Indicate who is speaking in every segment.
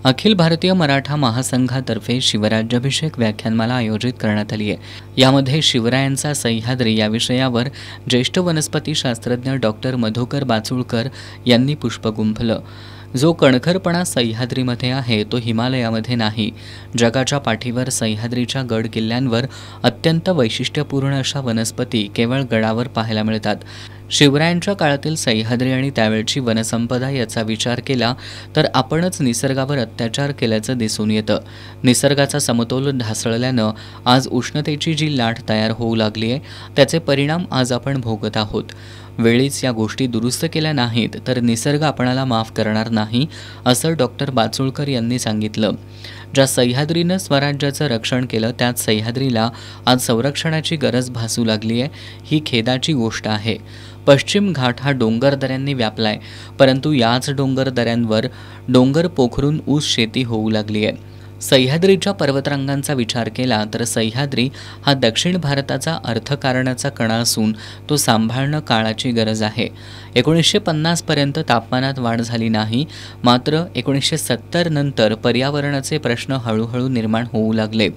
Speaker 1: अखिल भारतीय मराठा महासंघातर्फे शिवराज्याभिषेक व्याख्यानमाला आयोजित करण्यात आली आहे। यामध्ये शिवरायांचा सह्याद्री या विषयावर ज्येष्ठ वनस्पती शास्त्रज्ञ डॉक्टर मधुकर बाचुळकर यांनी पुष्प गुंफलं। जो कणखरपणा सह्याद्रीमध्ये आहे तो हिमालयामध्ये नाही। जगाच्या पाठीवर सह्याद्रीच्या गड किल्ल्यांवर अत्यंत वैशिष्ट्यपूर्ण अशा वनस्पती केवळ गडावर पाहायला मिळतात। शिवरायांच्या काळातील सह्याद्री आणि त्यावेळची वनसंपदा याचा विचार केला तर आपणच निसर्गावर अत्याचार केल्याचं दिसून येतं। निसर्गाचा समतोल ढासळल्यानं आज उष्णतेची जी लाट तयार होऊ लागली आहे त्याचे परिणाम आज आपण भोगत आहोत। वेळीच या गोष्टी दुरुस्त केल्या नाहीत तर निसर्ग आपणाला माफ करणार नाही, असं डॉक्टर बाचुळकर यांनी सांगितलं। ज्या सह्याद्रीनं स्वराज्याचं रक्षण केलं त्याच सह्याद्रीला आज संरक्षणाची गरज भासू लागली आहे, ही खेदाची गोष्ट आहे। पश्चिम घाट हा डोंगर दऱ्यांनी व्यापलाय, परंतु याच डोंगर दऱ्यांवर डोंगर पोखरून ऊस शेती होऊ लागली आहे। सह्याद्रीच्या पर्वतरांगांचा विचार केला तर सह्याद्री हा दक्षिण भारताचा अर्थकारणाचा कणा असून तो सांभाळणं काळाची गरज आहे। 1950 पर्यंत तापमानात वाढ झाली नाही, मात्र 1970 नंतर पर्यावरणाचे प्रश्न हळूहळू निर्माण होऊ लागले।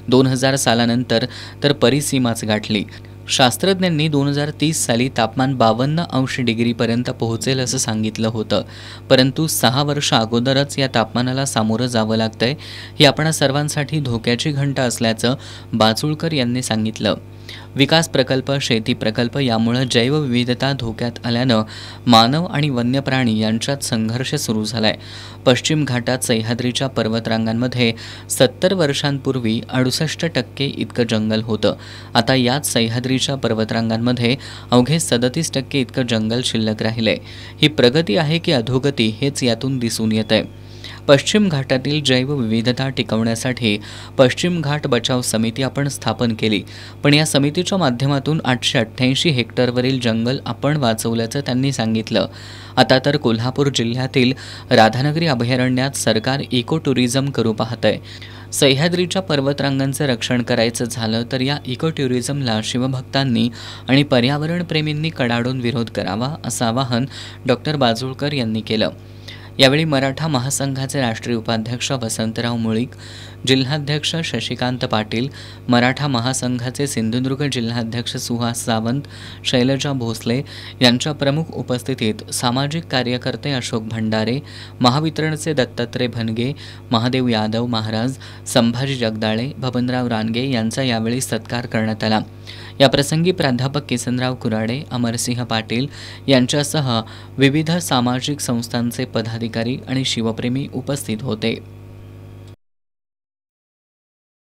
Speaker 1: 2000 सालानंतर तर परिसीमाच गाठली। शास्त्रज्ञांनी 2030 साली तापमान 52° पोहोचेल असं सांगितलं होतं, परंतु 6 वर्ष अगोदरच या तापमानाला सामोरं जावं लागतंय। ही आपणा सर्वांसाठी धोक्याची घंटा असल्याचं बाचुळकर यांनी सांगितलं। विकास प्रकल्प, शेती प्रकल्प यामुळे जैवविविधता धोक्यात आल्यानं मानव आणि वन्य प्राणी यांच्यात संघर्ष सुरू झालाय। पश्चिम घाटात सह्याद्रीच्या पर्वतरांगांमध्ये 70 वर्षांपूर्वी 68% इतकं जंगल होतं। आता याच सह्याद्रीच्या पर्वतरांगांमध्ये अवघे 37% इतकं जंगल शिल्लक राहिलंय। ही प्रगती आहे की अधोगती हेच यातून दिसून येतंय। पश्चिम घाटातील जैवविविधता टिकवण्यासाठी पश्चिम घाट बचाव समिती आपण स्थापन केली, पण या समितीच्या माध्यमातून 888 हेक्टरवरील जंगल आपण वाचवल्याचं त्यांनी सांगितलं। आता तर कोल्हापूर जिल्ह्यातील राधानगरी अभयारण्यात सरकार इको टुरिझम करू पाहतंय। सह्याद्रीच्या पर्वतरांगांचं रक्षण करायचं झालं तर या इको टुरिझमला शिवभक्तांनी आणि पर्यावरणप्रेमींनी कडाडून विरोध करावा, असं आवाहन डॉक्टर बाचुळकर यांनी केलं। यावेळी मराठा महासंघाचे राष्ट्रीय उपाध्यक्ष वसंतराव मुळीक, जिल्हाध्यक्ष शशिकांत पाटील, मराठा महासंघाचे सिंधुदुर्ग जिल्हाध्यक्ष सुहास सावंत, शैलजा भोसले यांच्या प्रमुख उपस्थितीत सामाजिक कार्यकर्ते अशोक भंडारे, महावितरणचे दत्तात्रय भनगे, महादेव यादव महाराज, संभाजी जगदाळे, बबनराव रानगे यांचा यावेळी सत्कार करण्यात आला। याप्रसंगी प्राध्यापक किसनराव कुराडे, अमरसिंह पाटील यांच्यासह विविध सामाजिक संस्थांचे पदाधिकारी आणि शिवप्रेमी उपस्थित होते।